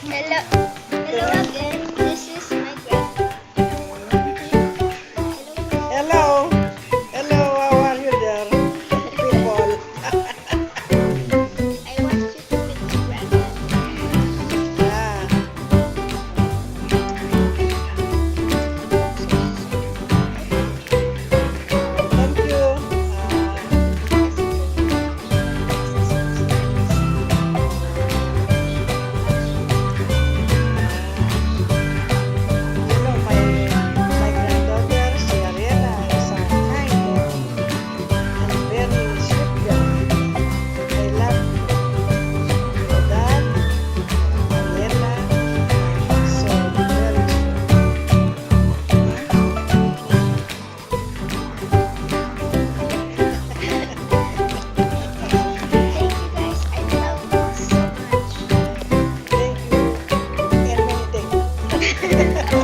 Hello. Hello again. This is my grandma. Hello. Hello, how are you there, people? I want you to meet my grandma. Ah, thank you. Hello, my granddaughter, si Ariela, is a kind and very sweet girl. I love your dad, Ariela, so very sweet. Thank you guys. I love you so much. Thank you, and many thank you.